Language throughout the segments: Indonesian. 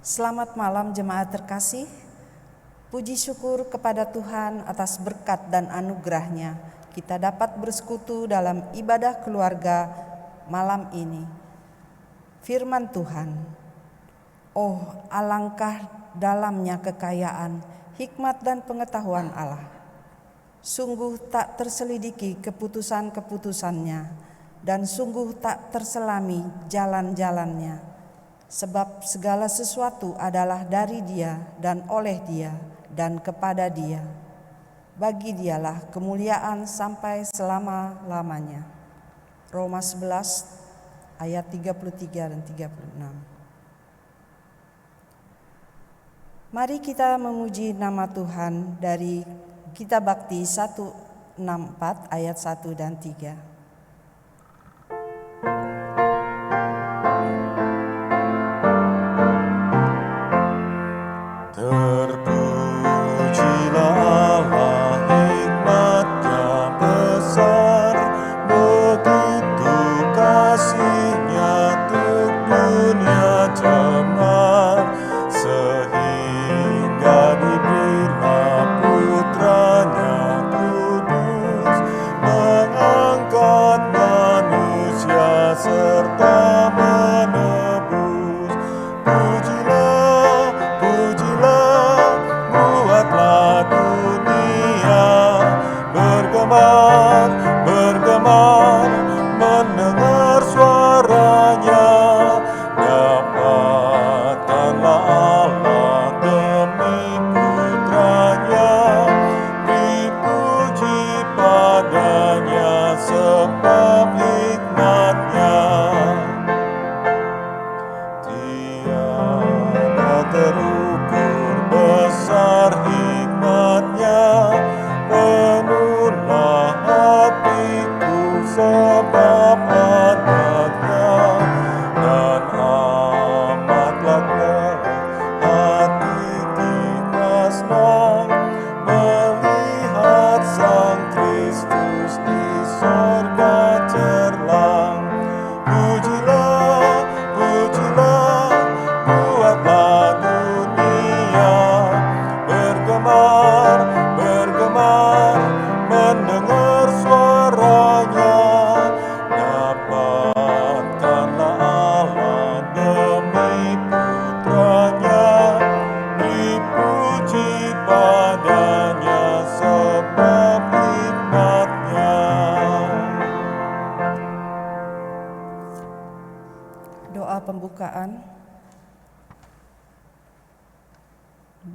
Selamat malam jemaat terkasih. Puji syukur kepada Tuhan atas berkat dan anugerah-Nya. Kita dapat bersekutu dalam ibadah keluarga malam ini. Firman Tuhan. Oh, alangkah dalamnya kekayaan, hikmat dan pengetahuan Allah. Sungguh tak terselidiki keputusan-keputusannya, dan sungguh tak terselami jalan-jalannya. Sebab segala sesuatu adalah dari Dia dan oleh Dia dan kepada Dia. Bagi Dialah kemuliaan sampai selama-lamanya. Roma 11 ayat 33 dan 36. Mari kita memuji nama Tuhan dari Kitab Bakti 164 ayat 1 dan 3.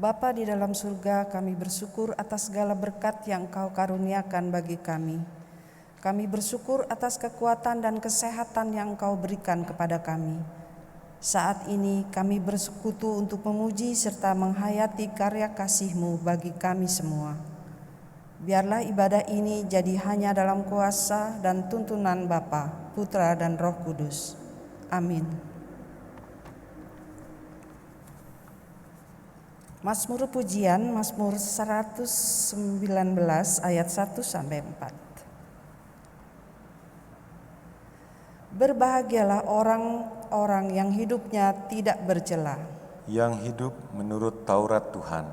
Bapa di dalam surga, kami bersyukur atas segala berkat yang Engkau karuniakan bagi kami. Kami bersyukur atas kekuatan dan kesehatan yang Engkau berikan kepada kami. Saat ini kami bersekutu untuk memuji serta menghayati karya kasih-Mu bagi kami semua. Biarlah ibadah ini jadi hanya dalam kuasa dan tuntunan Bapa, Putra dan Roh Kudus. Amin. Mazmur pujian, Mazmur 119 ayat 1 sampai 4. Berbahagialah orang-orang yang hidupnya tidak bercela, yang hidup menurut Taurat Tuhan.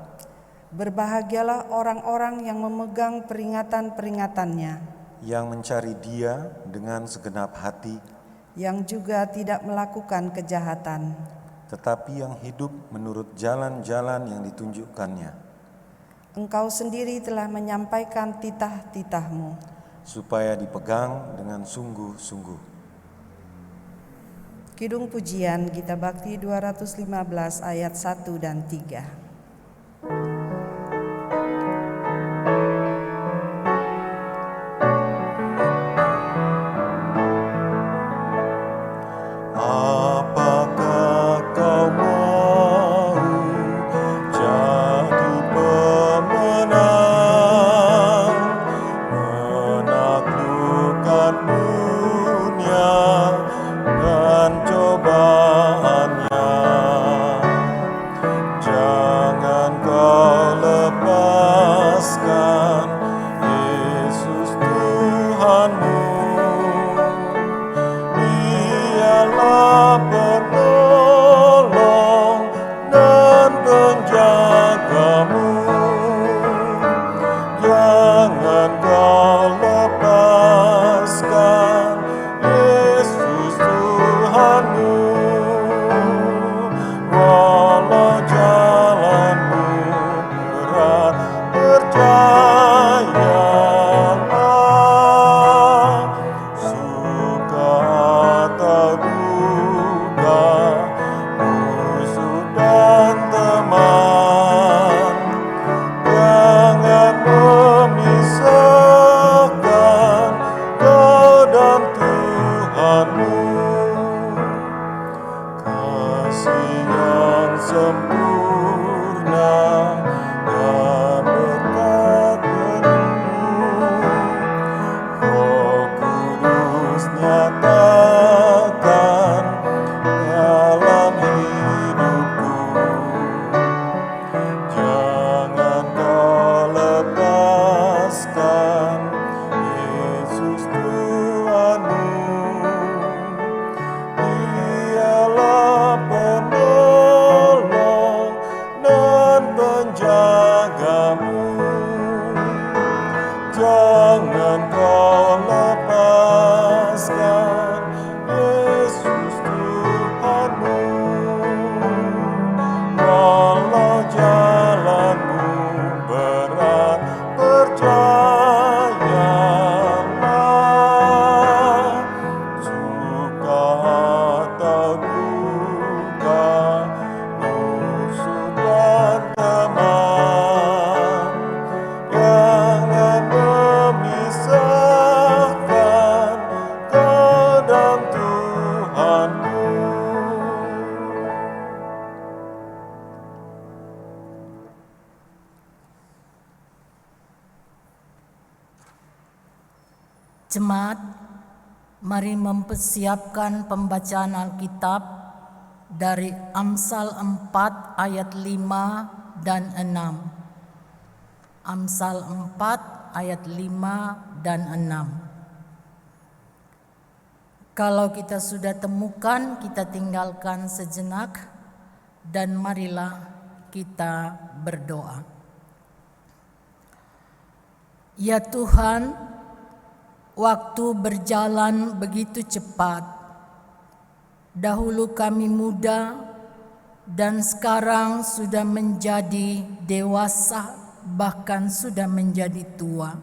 Berbahagialah orang-orang yang memegang peringatan-peringatannya, yang mencari Dia dengan segenap hati, yang juga tidak melakukan kejahatan, tetapi yang hidup menurut jalan-jalan yang ditunjukkannya. Engkau sendiri telah menyampaikan titah-titah-Mu, supaya dipegang dengan sungguh-sungguh. Kidung pujian Gita Bakti 215 ayat 1 dan 3. Dan cobaannya jemaat, mari mempersiapkan pembacaan Alkitab dari Amsal 4 ayat 5 dan 6. Amsal 4 ayat 5 dan 6. Kalau kita sudah temukan, kita tinggalkan sejenak dan marilah kita berdoa. Ya Tuhan, waktu berjalan begitu cepat. Dahulu kami muda dan sekarang sudah menjadi dewasa, bahkan sudah menjadi tua.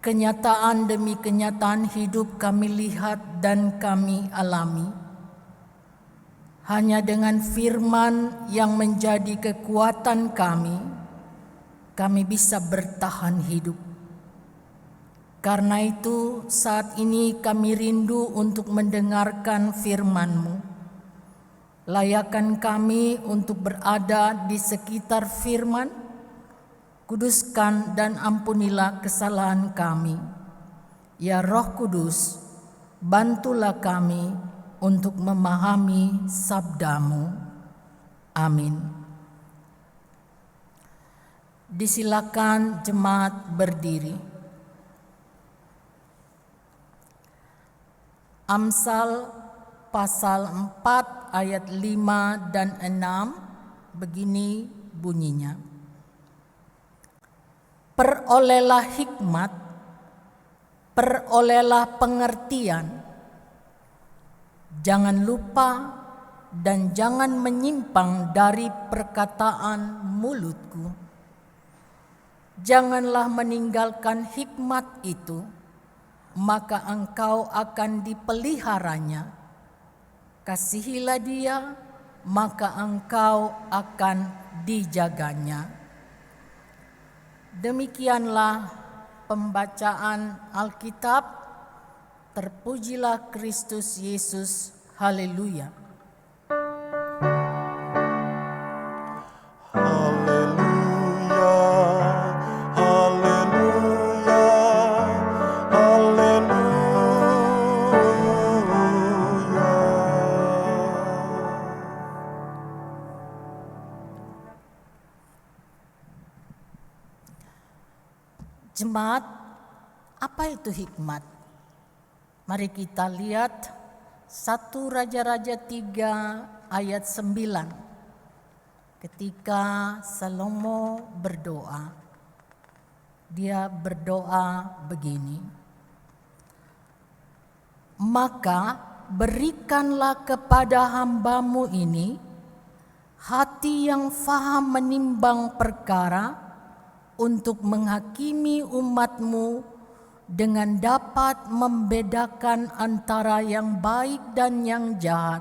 Kenyataan demi kenyataan hidup kami lihat dan kami alami. Hanya dengan firman yang menjadi kekuatan kami bisa bertahan hidup. Karena itu saat ini kami rindu untuk mendengarkan firman-Mu. Layakkan kami untuk berada di sekitar firman, kuduskan dan ampunilah kesalahan kami. Ya Roh Kudus, bantulah kami untuk memahami sabda-Mu. Amin. Disilakan jemaat berdiri. Amsal pasal 4 ayat 5 dan 6 begini bunyinya. Perolehlah hikmat, perolehlah pengertian. Jangan lupa dan jangan menyimpang dari perkataan mulutku. Janganlah meninggalkan hikmat itu, maka engkau akan dipeliharanya. Kasihilah dia, maka engkau akan dijaganya. Demikianlah pembacaan Alkitab. Terpujilah Kristus Yesus. Haleluya. Jemaat, apa itu hikmat? Mari kita lihat 1 Raja-Raja 3 ayat 9. Ketika Salomo berdoa, dia berdoa begini. Maka berikanlah kepada hamba-Mu ini hati yang faham menimbang perkara, untuk menghakimi umat-Mu dengan dapat membedakan antara yang baik dan yang jahat.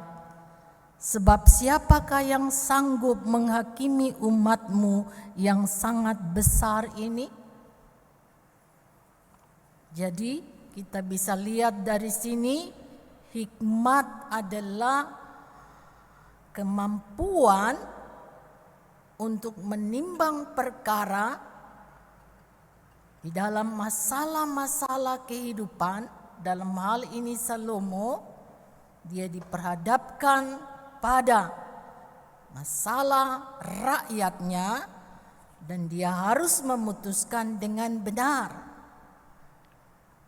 Sebab siapakah yang sanggup menghakimi umat-Mu yang sangat besar ini? Jadi kita bisa lihat dari sini, hikmat adalah kemampuan untuk menimbang perkara di dalam masalah-masalah kehidupan. Dalam hal ini Salomo, dia diperhadapkan pada masalah rakyatnya dan dia harus memutuskan dengan benar.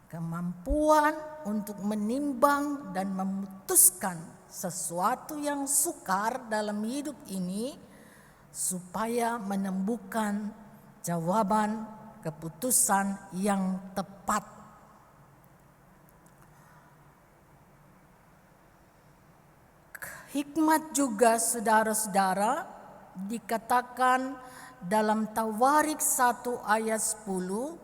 Kemampuan untuk menimbang dan memutuskan sesuatu yang sukar dalam hidup ini supaya menemukan jawaban keputusan yang tepat. Hikmat juga, saudara-saudara, dikatakan dalam Tawarik 1 ayat 10,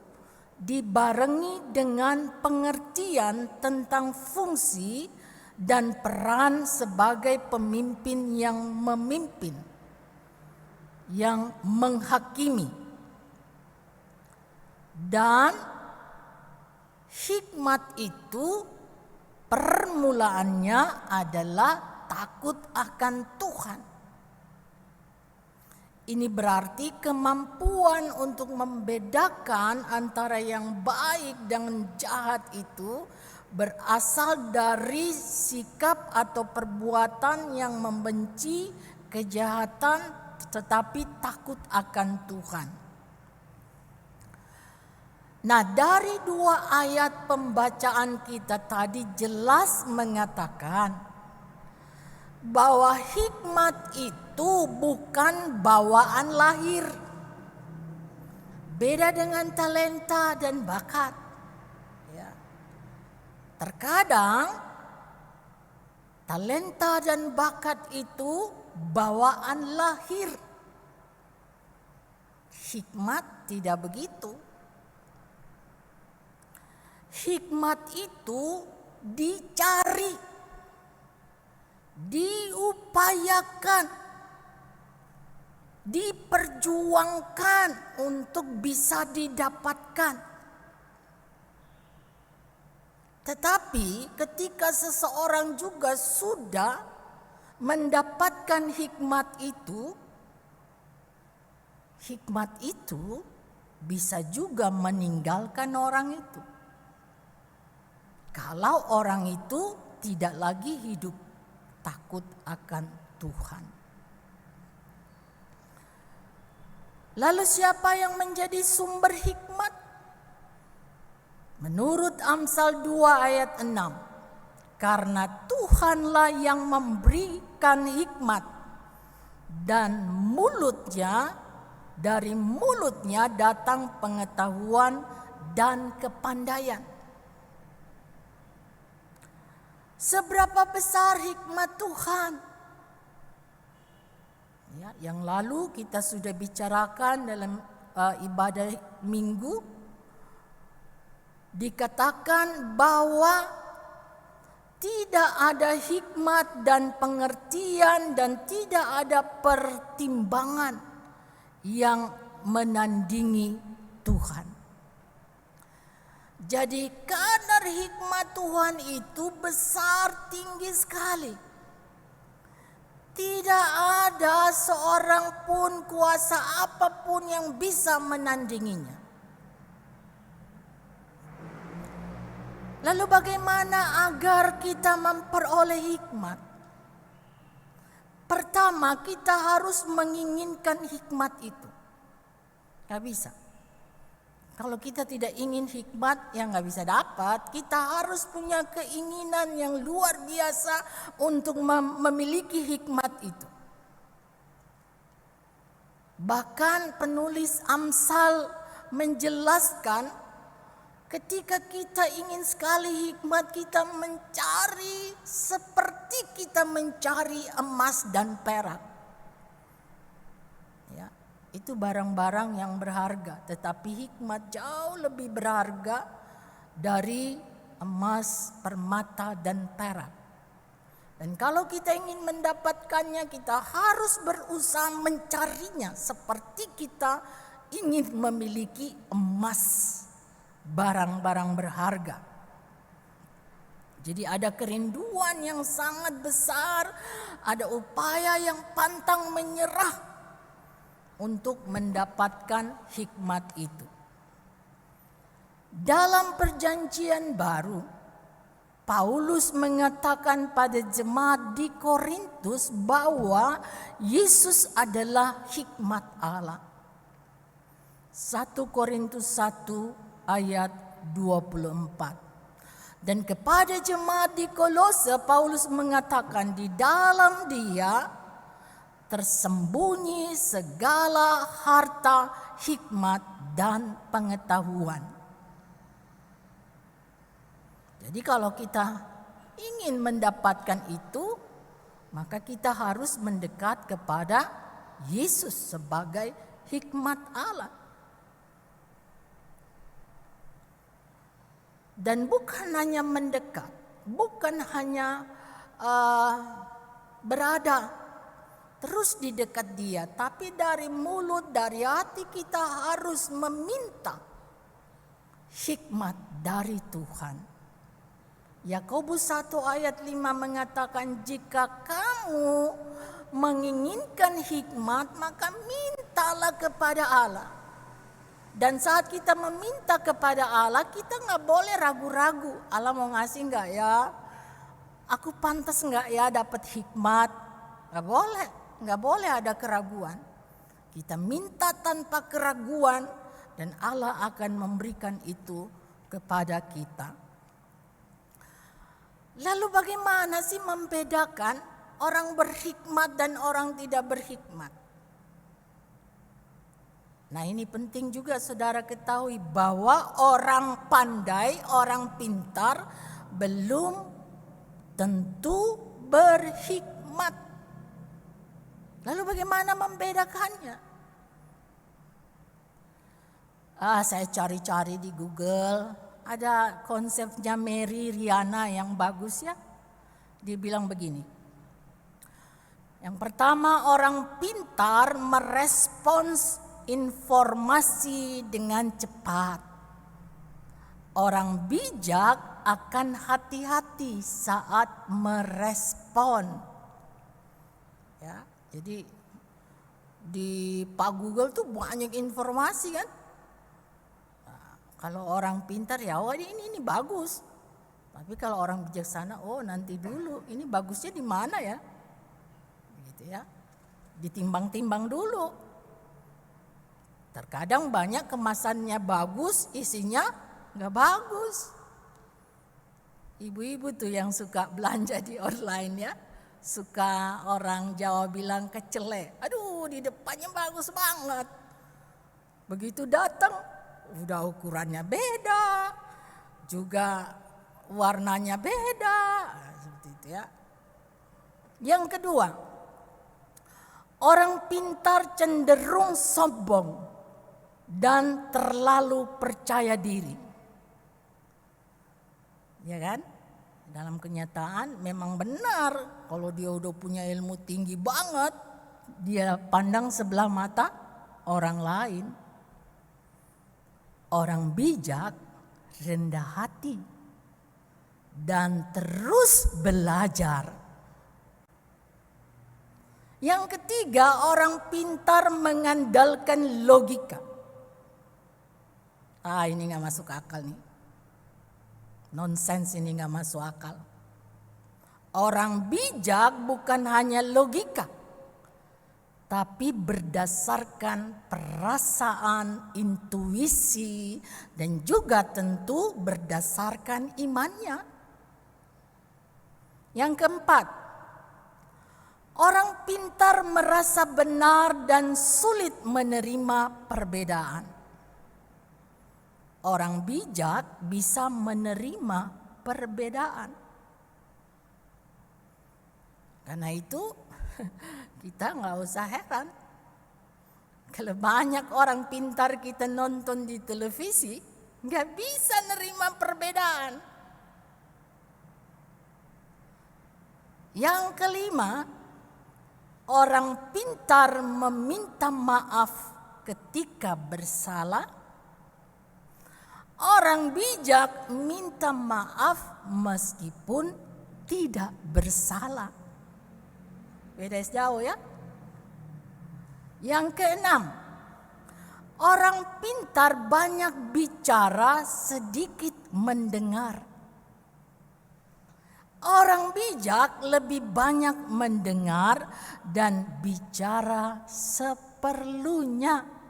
dibarengi dengan pengertian tentang fungsi dan peran sebagai pemimpin yang memimpin, yang menghakimi. Dan hikmat itu permulaannya adalah takut akan Tuhan. Ini berarti kemampuan untuk membedakan antara yang baik dan jahat itu berasal dari sikap atau perbuatan yang membenci kejahatan tetapi takut akan Tuhan. Nah, dari 2 ayat pembacaan kita tadi jelas mengatakan bahwa hikmat itu bukan bawaan lahir. Beda dengan talenta dan bakat. Ya. Terkadang talenta dan bakat itu bawaan lahir. Hikmat tidak begitu. Hikmat itu dicari, diupayakan, diperjuangkan untuk bisa didapatkan. Tetapi ketika seseorang juga sudah mendapatkan hikmat itu bisa juga meninggalkan orang itu. Kalau orang itu tidak lagi hidup takut akan Tuhan. Lalu siapa yang menjadi sumber hikmat? Menurut Amsal 2 ayat 6, karena Tuhanlah yang memberikan hikmat dan dari mulutnya datang pengetahuan dan kepandaian. Seberapa besar hikmat Tuhan? Ya, yang lalu kita sudah bicarakan dalam ibadah minggu. Dikatakan bahwa tidak ada hikmat dan pengertian dan tidak ada pertimbangan yang menandingi Tuhan. Jadi kadar hikmat Tuhan itu besar, tinggi sekali. Tidak ada seorang pun, kuasa apapun yang bisa menandinginya. Lalu bagaimana agar kita memperoleh hikmat? Pertama, kita harus menginginkan hikmat itu. Gak bisa. Kalau kita tidak ingin hikmat, ya nggak bisa dapat. Kita harus punya keinginan yang luar biasa untuk memiliki hikmat itu. Bahkan penulis Amsal menjelaskan, ketika kita ingin sekali hikmat, kita mencari seperti kita mencari emas dan perak. Itu barang-barang yang berharga, tetapi hikmat jauh lebih berharga dari emas, permata, dan perak. Dan kalau kita ingin mendapatkannya, kita harus berusaha mencarinya seperti kita ingin memiliki emas, barang-barang berharga. Jadi ada kerinduan yang sangat besar, ada upaya yang pantang menyerah untuk mendapatkan hikmat itu. Dalam perjanjian baru, Paulus mengatakan pada jemaat di Korintus bahwa Yesus adalah hikmat Allah. 1 Korintus 1 ayat 24. Dan kepada jemaat di Kolose, Paulus mengatakan di dalam Dia tersembunyi segala harta, hikmat, dan pengetahuan. Jadi kalau kita ingin mendapatkan itu, maka kita harus mendekat kepada Yesus sebagai hikmat Allah. Dan bukan hanya mendekat, bukan hanya berada terus di dekat Dia, tapi dari mulut, dari hati kita harus meminta hikmat dari Tuhan. Yakobus 1 ayat 5 mengatakan, jika kamu menginginkan hikmat, maka mintalah kepada Allah. Dan saat kita meminta kepada Allah, kita nggak boleh ragu-ragu. Allah mau ngasih nggak ya? Aku pantas nggak ya dapat hikmat? Nggak boleh ada keraguan. Kita minta tanpa keraguan dan Allah akan memberikan itu kepada kita. Lalu bagaimana sih membedakan orang berhikmat dan orang tidak berhikmat? Nah, ini penting juga saudara ketahui bahwa orang pandai, orang pintar belum tentu berhikmat. Lalu bagaimana membedakannya? Saya cari-cari di Google, ada konsepnya Mary Riana yang bagus ya. Dia bilang begini. Yang pertama, orang pintar merespons informasi dengan cepat. Orang bijak akan hati-hati saat merespon. Ya, jadi di Pak Google tuh banyak informasi kan. Nah, kalau orang pintar ya, oh ini bagus. Tapi kalau orang bijaksana, oh nanti dulu, ini bagusnya di mana ya? Gitu ya. Ditimbang-timbang dulu. Terkadang banyak kemasannya bagus, isinya nggak bagus. Ibu-ibu tuh yang suka belanja di online ya, suka orang Jawa bilang kecele. Aduh, di depannya bagus banget. Begitu datang, udah ukurannya beda, juga warnanya beda, seperti itu ya. Yang kedua, orang pintar cenderung sombong dan terlalu percaya diri. Ya kan? Dalam kenyataan memang benar kalau dia udah punya ilmu tinggi banget, dia pandang sebelah mata orang lain. Orang bijak rendah hati dan terus belajar. Yang ketiga, orang pintar mengandalkan logika. Ini gak masuk akal nih. Nonsens ini gak masuk akal. Orang bijak bukan hanya logika, tapi berdasarkan perasaan, intuisi, dan juga tentu berdasarkan imannya. Yang keempat, orang pintar merasa benar dan sulit menerima perbedaan. Orang bijak bisa menerima perbedaan. Karena itu kita nggak usah heran kalau banyak orang pintar kita nonton di televisi nggak bisa nerima perbedaan. Yang kelima, orang pintar meminta maaf ketika bersalah. Orang bijak minta maaf meskipun tidak bersalah. Beda jauh ya. Yang keenam, orang pintar banyak bicara, sedikit mendengar. Orang bijak lebih banyak mendengar dan bicara seperlunya.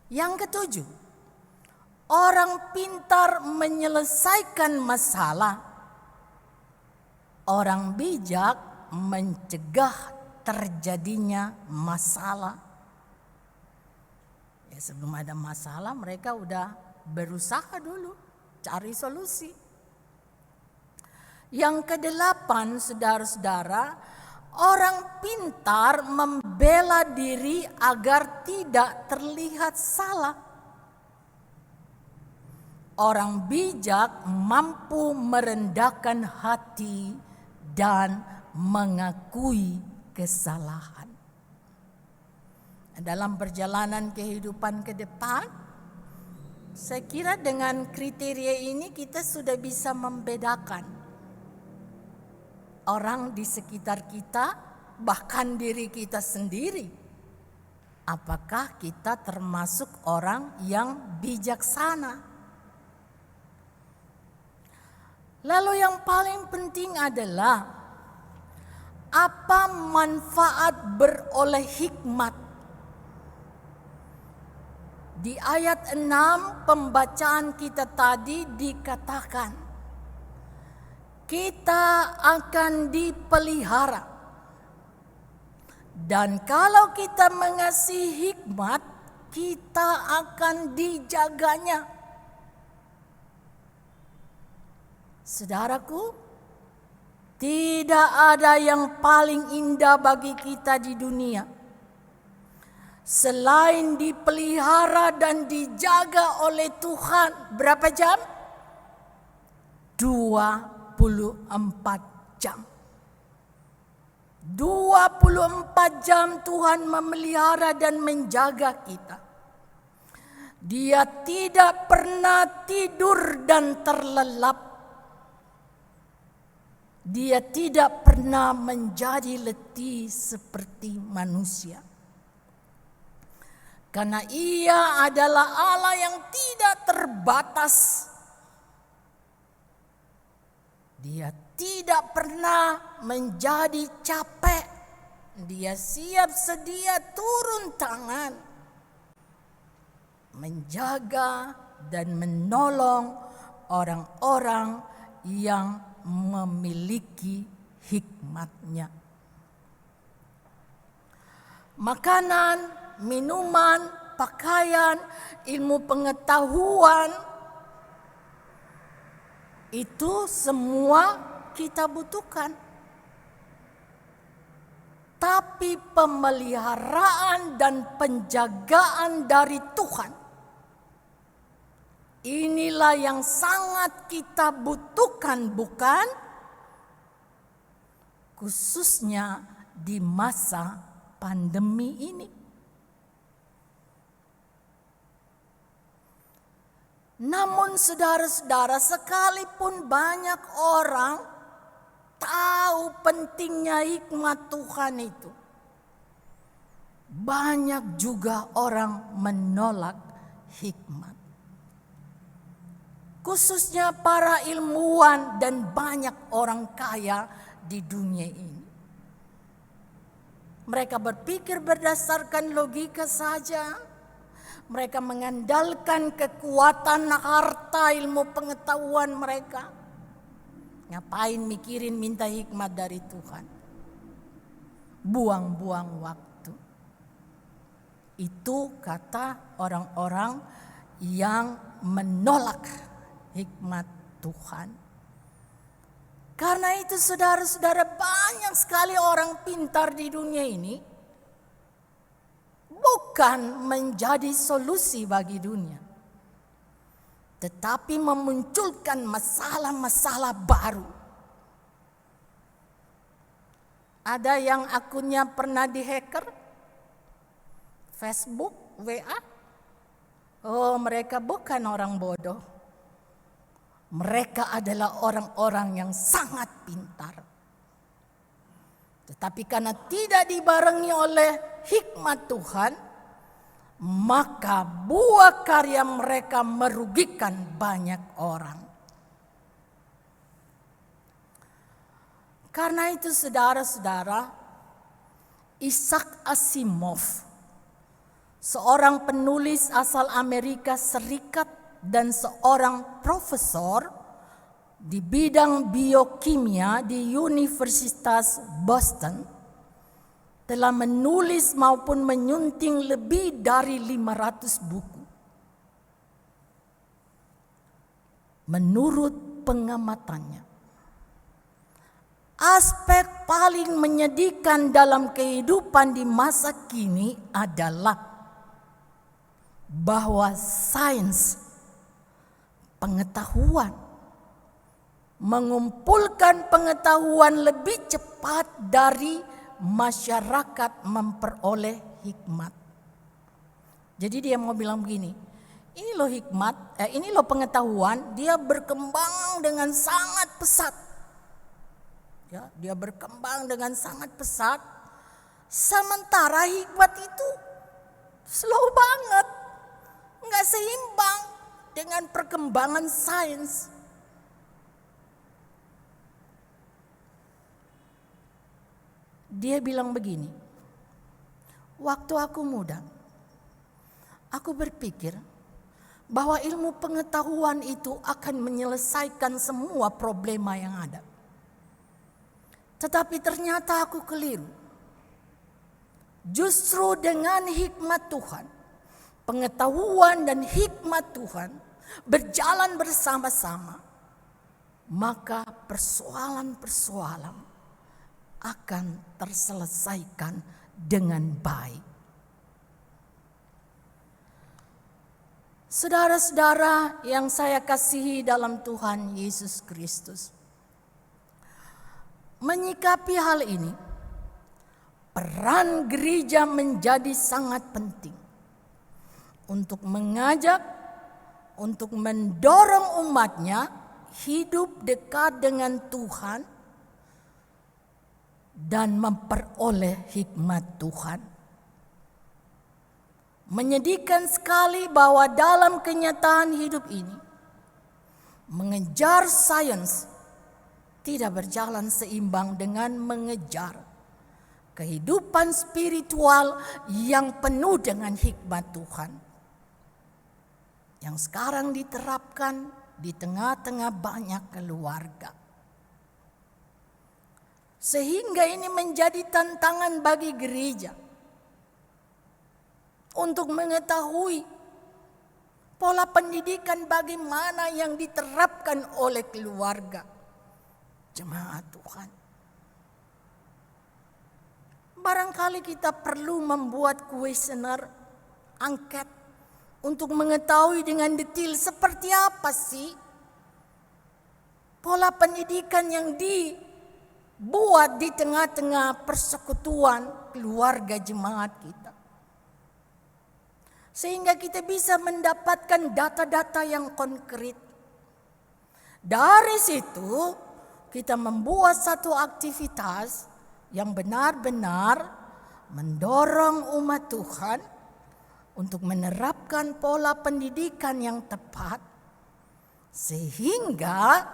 Yang ketujuh, orang pintar menyelesaikan masalah. Orang bijak mencegah terjadinya masalah. Ya, sebelum ada masalah mereka udah berusaha dulu cari solusi. Yang kedelapan, saudara-saudara, orang pintar membela diri agar tidak terlihat salah. Orang bijak mampu merendahkan hati dan mengakui kesalahan. Dalam perjalanan kehidupan ke depan, saya kira dengan kriteria ini kita sudah bisa membedakan orang di sekitar kita, bahkan diri kita sendiri. Apakah kita termasuk orang yang bijaksana? Lalu yang paling penting adalah apa manfaat beroleh hikmat? Di ayat 6 pembacaan kita tadi dikatakan, kita akan dipelihara. Dan kalau kita mengasihi hikmat, kita akan dijaganya. Saudaraku, tidak ada yang paling indah bagi kita di dunia selain dipelihara dan dijaga oleh Tuhan. Berapa jam? 24 jam. 24 jam Tuhan memelihara dan menjaga kita. Dia tidak pernah tidur dan terlelap. Dia tidak pernah menjadi letih seperti manusia. Karena Ia adalah Allah yang tidak terbatas. Dia tidak pernah menjadi capek. Dia siap sedia turun tangan, menjaga dan menolong orang-orang yang memiliki hikmatnya. Makanan, minuman, pakaian, ilmu pengetahuan, itu semua kita butuhkan. Tapi pemeliharaan dan penjagaan dari Tuhan, inilah yang sangat kita butuhkan, bukan? Khususnya di masa pandemi ini. Namun saudara-saudara, sekalipun banyak orang tahu pentingnya hikmat Tuhan itu, banyak juga orang menolak hikmat. Khususnya para ilmuwan dan banyak orang kaya di dunia ini. Mereka berpikir berdasarkan logika saja. Mereka mengandalkan kekuatan harta ilmu pengetahuan mereka. Ngapain mikirin minta hikmat dari Tuhan? Buang-buang waktu. Itu kata orang-orang yang menolak hikmat Tuhan. Karena itu saudara-saudara, banyak sekali orang pintar di dunia ini bukan menjadi solusi bagi dunia, tetapi memunculkan masalah-masalah baru. Ada yang akunnya pernah dihacker? Facebook, WA? Oh, mereka bukan orang bodoh. Mereka adalah orang-orang yang sangat pintar. Tetapi karena tidak dibarengi oleh hikmat Tuhan, maka buah karya mereka merugikan banyak orang. Karena itu saudara-saudara, Isaac Asimov, seorang penulis asal Amerika Serikat dan seorang profesor di bidang biokimia di Universitas Boston, telah menulis maupun menyunting lebih dari 500 buku. Menurut pengamatannya, aspek paling menyedihkan dalam kehidupan di masa kini adalah bahwa sains, pengetahuan, mengumpulkan pengetahuan lebih cepat dari masyarakat memperoleh hikmat. Jadi dia mau bilang begini, ini loh hikmat, ini loh pengetahuan, dia berkembang dengan sangat pesat. Ya, dia berkembang dengan sangat pesat. Sementara hikmat itu slow banget, nggak seimbang dengan perkembangan sains. Dia bilang begini, waktu aku muda, aku berpikir bahwa ilmu pengetahuan itu akan menyelesaikan semua problema yang ada. Tetapi ternyata aku keliru. Justru dengan hikmat Tuhan, pengetahuan dan hikmat Tuhan berjalan bersama-sama, maka persoalan-persoalan akan terselesaikan dengan baik. Saudara-saudara yang saya kasihi dalam Tuhan Yesus Kristus, menyikapi hal ini, peran gereja menjadi sangat penting untuk mengajak, untuk mendorong umatnya hidup dekat dengan Tuhan dan memperoleh hikmat Tuhan. Menyedihkan sekali bahwa dalam kenyataan hidup ini, mengejar sains tidak berjalan seimbang dengan mengejar kehidupan spiritual yang penuh dengan hikmat Tuhan, yang sekarang diterapkan di tengah-tengah banyak keluarga. Sehingga ini menjadi tantangan bagi gereja untuk mengetahui pola pendidikan bagaimana yang diterapkan oleh keluarga jemaat Tuhan. Barangkali kita perlu membuat kuesioner, angket, untuk mengetahui dengan detail seperti apa sih pola pendidikan yang dibuat di tengah-tengah persekutuan keluarga jemaat kita. Sehingga kita bisa mendapatkan data-data yang konkret. Dari situ kita membuat satu aktivitas yang benar-benar mendorong umat Tuhan untuk menerapkan pola pendidikan yang tepat, sehingga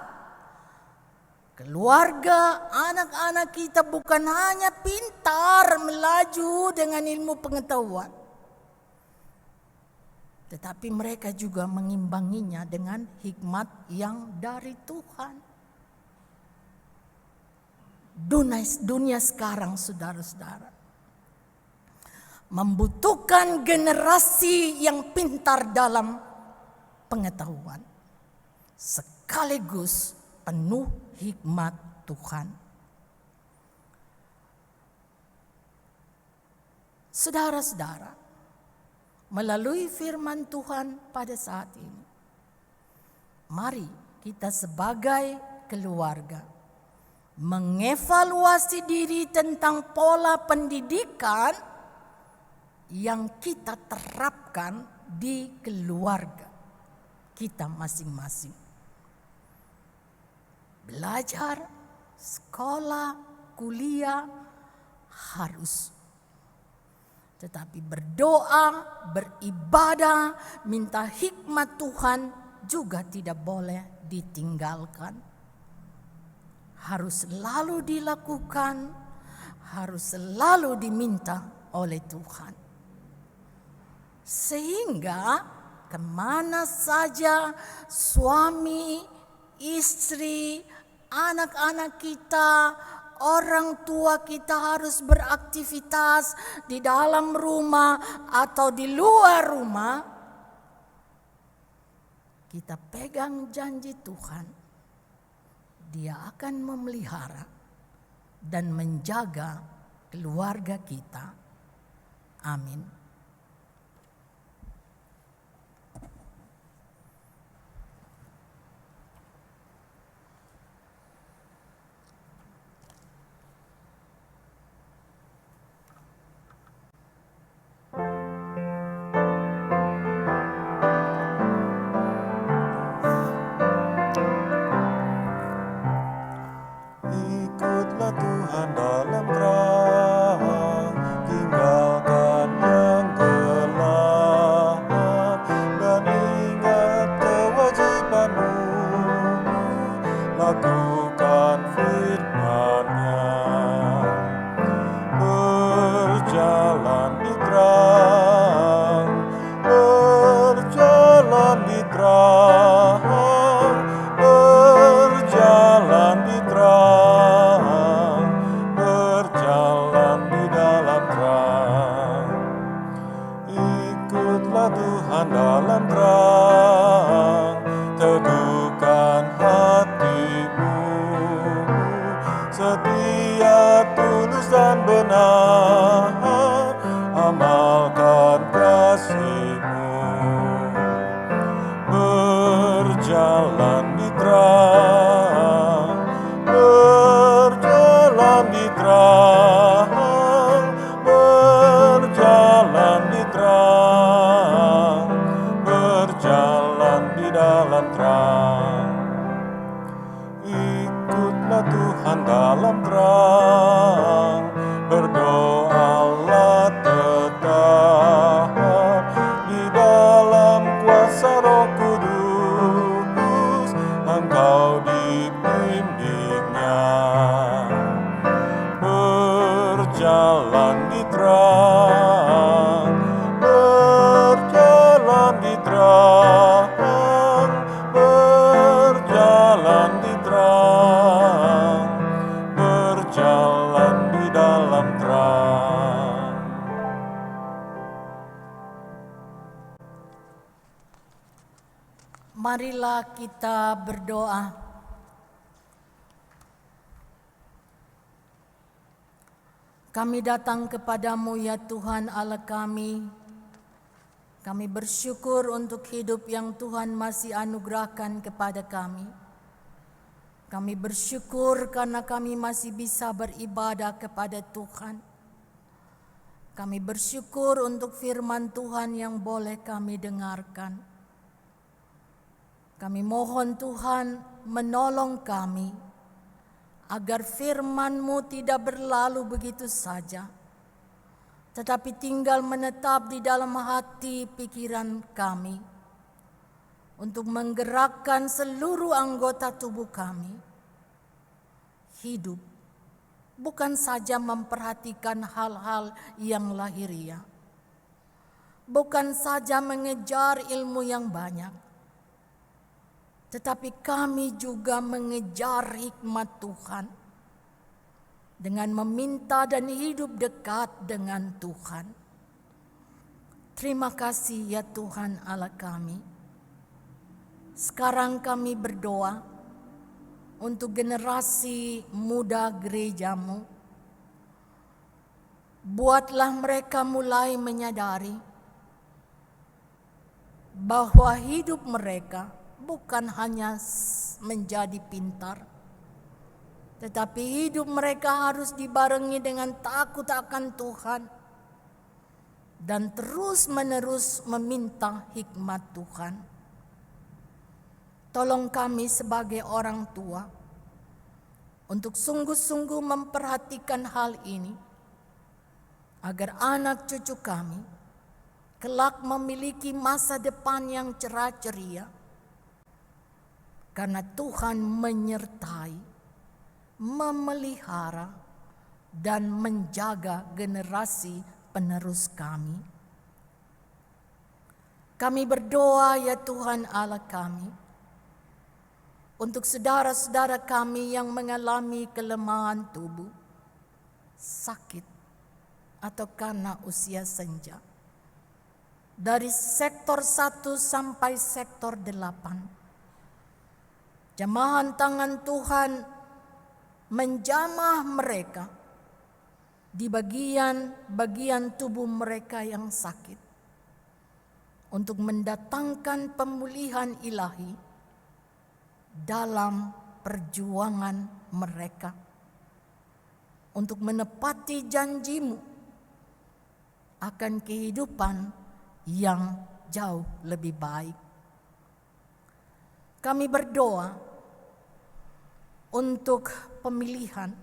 keluarga, anak-anak kita bukan hanya pintar melaju dengan ilmu pengetahuan, tetapi mereka juga mengimbanginya dengan hikmat yang dari Tuhan. Dunia sekarang, saudara-saudara, membutuhkan generasi yang pintar dalam pengetahuan, sekaligus penuh hikmat Tuhan. Saudara-saudara, melalui firman Tuhan pada saat ini, mari kita sebagai keluarga mengevaluasi diri tentang pola pendidikan yang kita terapkan di keluarga kita masing-masing. Belajar, sekolah, kuliah harus. Tetapi berdoa, beribadah, minta hikmat Tuhan juga tidak boleh ditinggalkan. Harus selalu dilakukan, harus selalu diminta oleh Tuhan. Sehingga kemana saja suami, istri, anak-anak kita, orang tua kita harus beraktivitas di dalam rumah atau di luar rumah, kita pegang janji Tuhan. Dia akan memelihara dan menjaga keluarga kita. Amin. Ikut berjalan di terang, berjalan di terang, berjalan di terang, berjalan di dalam terang. Ikutlah Tuhan dalam terang, berdoalah tetap di dalam kuasa Roh Kudus, engkau dibimbingnya. Berjalan di terang, berjalan di terang, berjalan di terang, berjalan di dalam terang. Marilah kita berdoa. Kami datang kepadamu ya Tuhan Allah kami. Kami bersyukur untuk hidup yang Tuhan masih anugerahkan kepada kami. Kami bersyukur karena kami masih bisa beribadah kepada Tuhan. Kami bersyukur untuk firman Tuhan yang boleh kami dengarkan. Kami mohon Tuhan menolong kami agar firman-Mu tidak berlalu begitu saja, tetapi tinggal menetap di dalam hati pikiran kami untuk menggerakkan seluruh anggota tubuh kami. Hidup bukan saja memperhatikan hal-hal yang lahiriah, bukan saja mengejar ilmu yang banyak, tetapi kami juga mengejar hikmat Tuhan dengan meminta dan hidup dekat dengan Tuhan. Terima kasih ya Tuhan Allah kami. Sekarang kami berdoa untuk generasi muda gereja-Mu. Buatlah mereka mulai menyadari bahwa hidup mereka bukan hanya menjadi pintar, tetapi hidup mereka harus dibarengi dengan takut akan Tuhan dan terus-menerus meminta hikmat Tuhan. Tolong kami sebagai orang tua untuk sungguh-sungguh memperhatikan hal ini, agar anak cucu kami kelak memiliki masa depan yang cerah ceria, karena Tuhan menyertai, memelihara, dan menjaga generasi penerus kami. Kami berdoa ya Tuhan Allah kami, untuk saudara-saudara kami yang mengalami kelemahan tubuh, sakit, atau karena usia senja. Dari sektor 1 sampai sektor 8. Jamahan tangan Tuhan menjamah mereka di bagian-bagian tubuh mereka yang sakit untuk mendatangkan pemulihan ilahi dalam perjuangan mereka untuk menepati janji-Mu akan kehidupan yang jauh lebih baik. Kami berdoa untuk pemilihan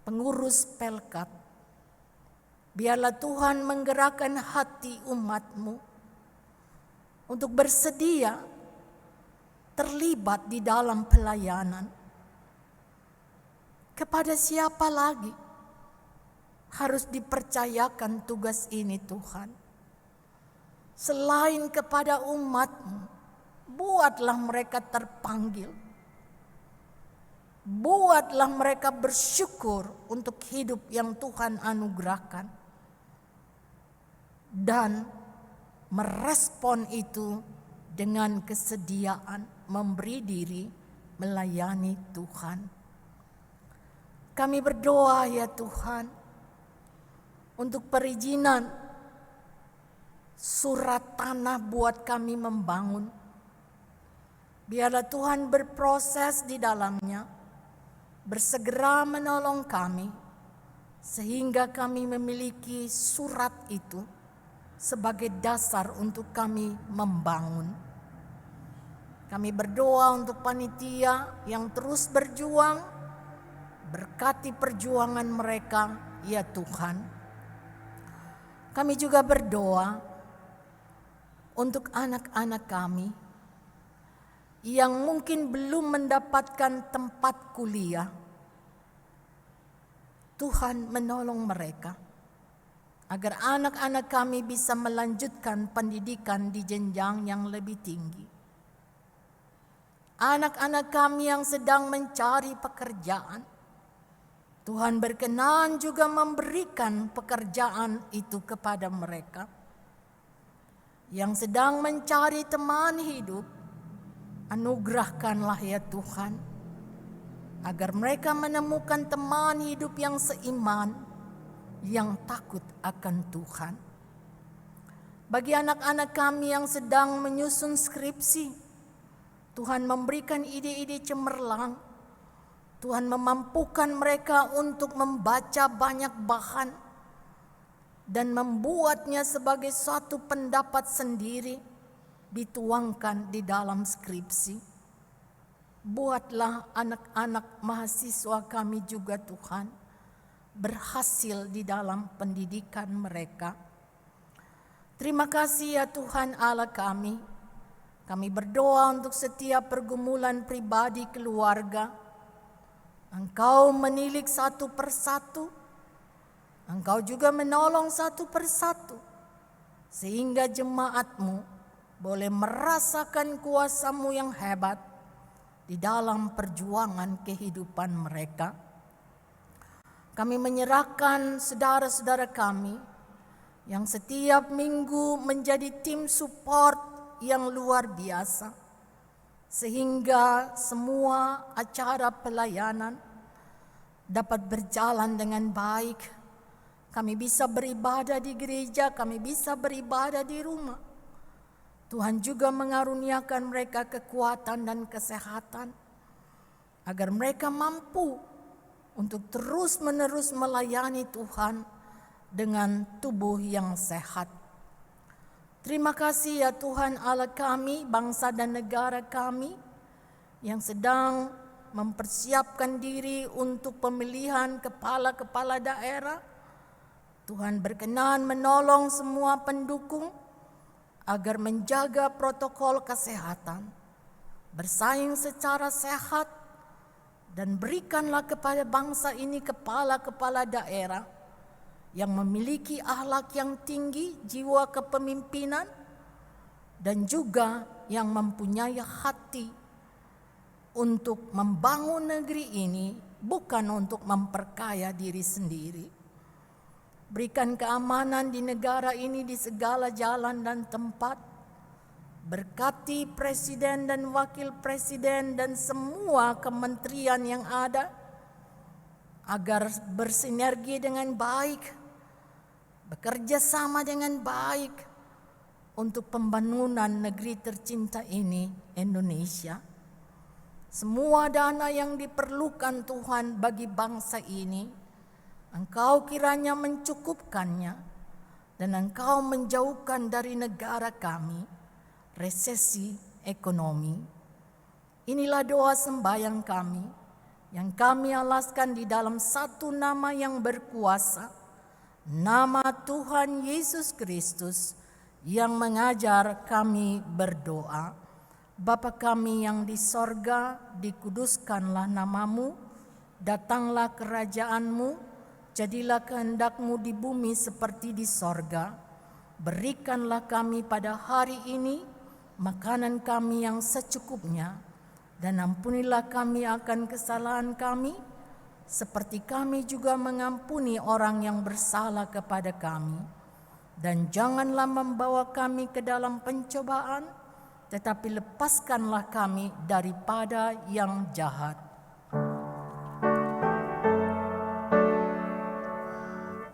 pengurus Pelkat. Biarlah Tuhan menggerakkan hati umat-Mu untuk bersedia terlibat di dalam pelayanan. Kepada siapa lagi harus dipercayakan tugas ini Tuhan? Selain kepada umat-Mu, buatlah mereka terpanggil. Buatlah mereka bersyukur untuk hidup yang Tuhan anugerahkan. Dan merespon itu dengan kesediaan memberi diri melayani Tuhan. Kami berdoa ya Tuhan untuk perizinan surat tanah buat kami membangun. Biarlah Tuhan berproses di dalamnya, bersegera menolong kami, sehingga kami memiliki surat itu sebagai dasar untuk kami membangun. Kami berdoa untuk panitia yang terus berjuang, berkati perjuangan mereka, ya Tuhan. Kami juga berdoa untuk anak-anak kami yang mungkin belum mendapatkan tempat kuliah. Tuhan menolong mereka agar anak-anak kami bisa melanjutkan pendidikan di jenjang yang lebih tinggi. Anak-anak kami yang sedang mencari pekerjaan, Tuhan berkenan juga memberikan pekerjaan itu kepada mereka. Yang sedang mencari teman hidup, anugerahkanlah ya Tuhan, agar mereka menemukan teman hidup yang seiman, yang takut akan Tuhan. Bagi anak-anak kami yang sedang menyusun skripsi, Tuhan memberikan ide-ide cemerlang. Tuhan memampukan mereka untuk membaca banyak bahan dan membuatnya sebagai suatu pendapat sendiri, dituangkan di dalam skripsi. Buatlah anak-anak mahasiswa kami juga Tuhan berhasil di dalam pendidikan mereka. Terima kasih ya Tuhan Allah kami. Kami berdoa untuk setiap pergumulan pribadi keluarga. Engkau menilik satu persatu. Engkau juga menolong satu persatu. Sehingga jemaat-Mu boleh merasakan kuasa-Mu yang hebat di dalam perjuangan kehidupan mereka. Kami menyerahkan saudara-saudara kami yang setiap minggu menjadi tim support yang luar biasa, sehingga semua acara pelayanan dapat berjalan dengan baik. Kami bisa beribadah di gereja, kami bisa beribadah di rumah. Tuhan juga mengaruniakan mereka kekuatan dan kesehatan, agar mereka mampu untuk terus-menerus melayani Tuhan dengan tubuh yang sehat. Terima kasih ya Tuhan Allah kami, bangsa dan negara kami yang sedang mempersiapkan diri untuk pemilihan kepala-kepala daerah. Tuhan berkenan menolong semua pendukung agar menjaga protokol kesehatan, bersaing secara sehat, dan berikanlah kepada bangsa ini kepala-kepala daerah yang memiliki akhlak yang tinggi, jiwa kepemimpinan, dan juga yang mempunyai hati untuk membangun negeri ini, bukan untuk memperkaya diri sendiri. Berikan keamanan di negara ini di segala jalan dan tempat. Berkati presiden dan wakil presiden dan semua kementerian yang ada, agar bersinergi dengan baik, bekerja sama dengan baik untuk pembangunan negeri tercinta ini, Indonesia. Semua dana yang diperlukan Tuhan bagi bangsa ini, Engkau kiranya mencukupkannya, dan Engkau menjauhkan dari negara kami resesi ekonomi. Inilah doa sembahyang kami yang kami alaskan di dalam satu nama yang berkuasa, nama Tuhan Yesus Kristus, yang mengajar kami berdoa. Bapa kami yang di sorga, dikuduskanlah namamu, datanglah kerajaan-Mu, jadilah kehendak-Mu di bumi seperti di sorga. Berikanlah kami pada hari ini makanan kami yang secukupnya, dan ampunilah kami akan kesalahan kami, seperti kami juga mengampuni orang yang bersalah kepada kami. Dan janganlah membawa kami ke dalam pencobaan, tetapi lepaskanlah kami daripada yang jahat.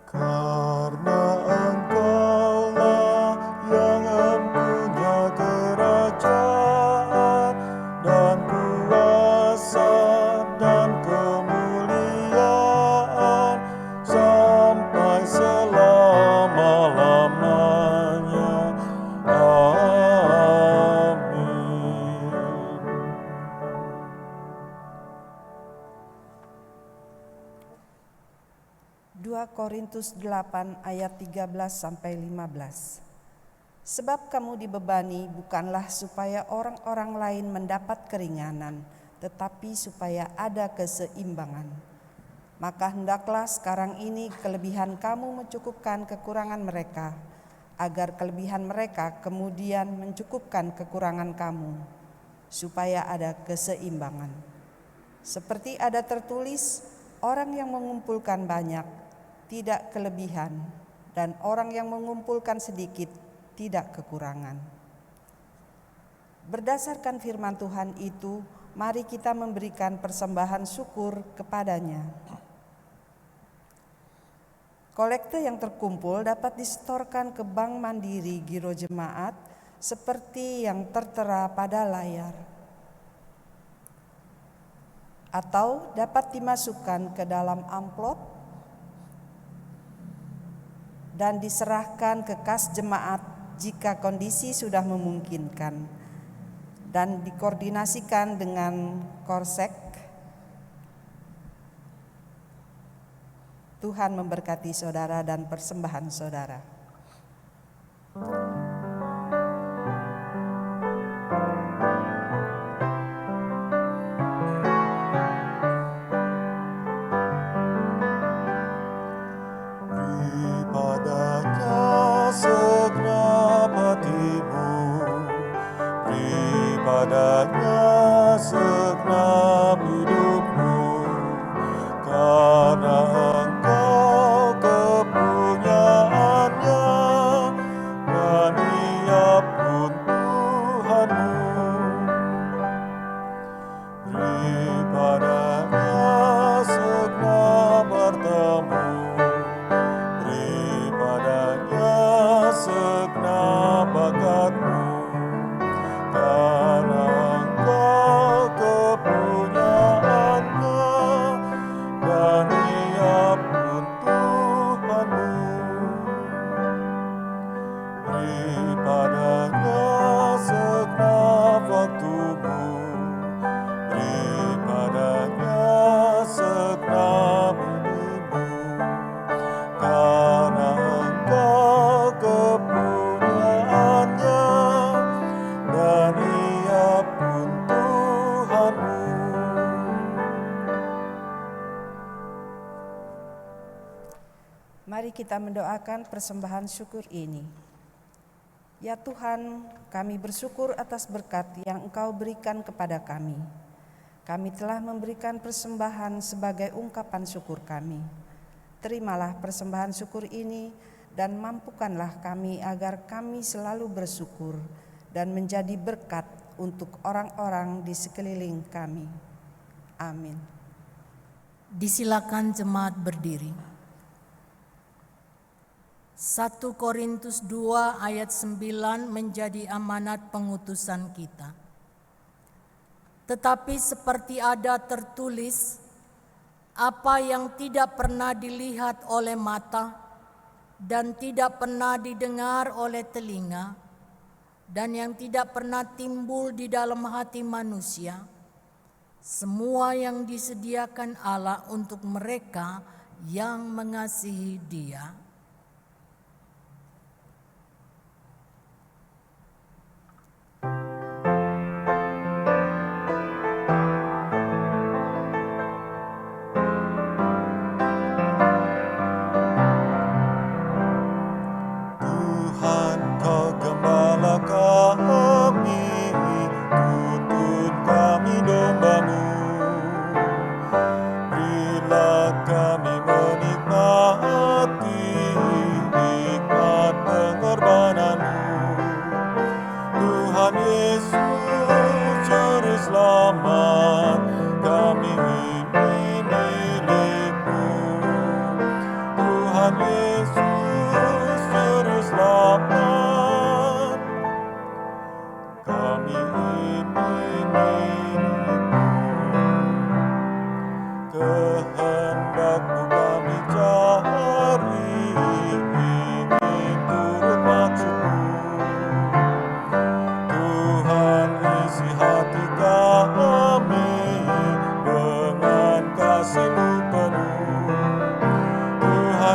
Karena Engkaulah yang mempunyai kerajaan 2 Korintus 8 ayat 13-15. Sebab kamu dibebani bukanlah supaya orang-orang lain mendapat keringanan, tetapi supaya ada keseimbangan. Maka hendaklah sekarang ini kelebihan kamu mencukupkan kekurangan mereka, agar kelebihan mereka kemudian mencukupkan kekurangan kamu, supaya ada keseimbangan. Seperti ada tertulis, orang yang mengumpulkan banyak tidak kelebihan, dan orang yang mengumpulkan sedikit tidak kekurangan. Berdasarkan firman Tuhan itu, mari kita memberikan persembahan syukur kepadanya. Kolekte yang terkumpul dapat disetorkan ke Bank Mandiri Giro Jemaat seperti yang tertera pada layar, atau dapat dimasukkan ke dalam amplop dan diserahkan ke kas jemaat jika kondisi sudah memungkinkan, dan dikoordinasikan dengan Korsek. Tuhan memberkati saudara dan persembahan saudara. Padanya segenap hidupmu, karena Engkau kepunyaannya, dan Ia pun Tuhanmu. Beri padanya segenap hartamu, beri padanya segenap bakatmu, karena Engkau kepunyaannya, dan Ia pun Tuhanmu. Beri padanya segenap waktumu, beri padanya segenap hidupmu, karena Engkau kepunyaannya, dan Ia pun Tuhanmu. Mari kita mendoakan persembahan syukur ini. Ya Tuhan, kami bersyukur atas berkat yang Engkau berikan kepada kami. Kami telah memberikan persembahan sebagai ungkapan syukur kami. Terimalah persembahan syukur ini dan mampukanlah kami agar kami selalu bersyukur dan menjadi berkat untuk orang-orang di sekeliling kami. Amin. Disilakan jemaat berdiri. 1 Korintus 2 ayat 9 menjadi amanat pengutusan kita. Tetapi seperti ada tertulis, apa yang tidak pernah dilihat oleh mata dan tidak pernah didengar oleh telinga, dan yang tidak pernah timbul di dalam hati manusia, semua yang disediakan Allah untuk mereka yang mengasihi Dia. Tuhan, Kau gembala kami, tuntun kami domba-Mu. Berilah kami menikmati hikmat pengorbanan-Mu. Tuhan Yesus, Juru Selamat, kami ini milik-Mu. Tuhan Yesus, Juru Selamat, kami ini milik-Mu. Kehendak-Mu kami cari, ingin turut maksud-Mu. Tuhan, isi hati kami dengan kasih-Mu penuh. Tuhan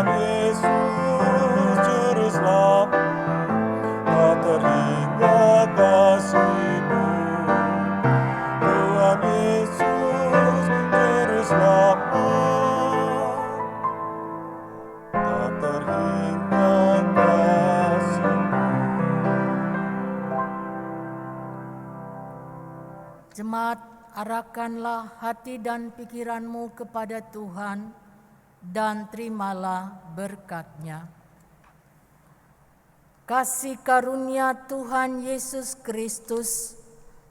Jemaat, arahkanlah hati dan pikiranmu kepada Tuhan dan terimalah berkat-Nya. Kasih karunia Tuhan Yesus Kristus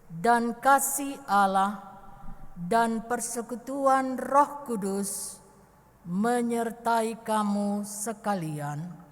dan kasih Allah dan persekutuan Roh Kudus menyertai kamu sekalian.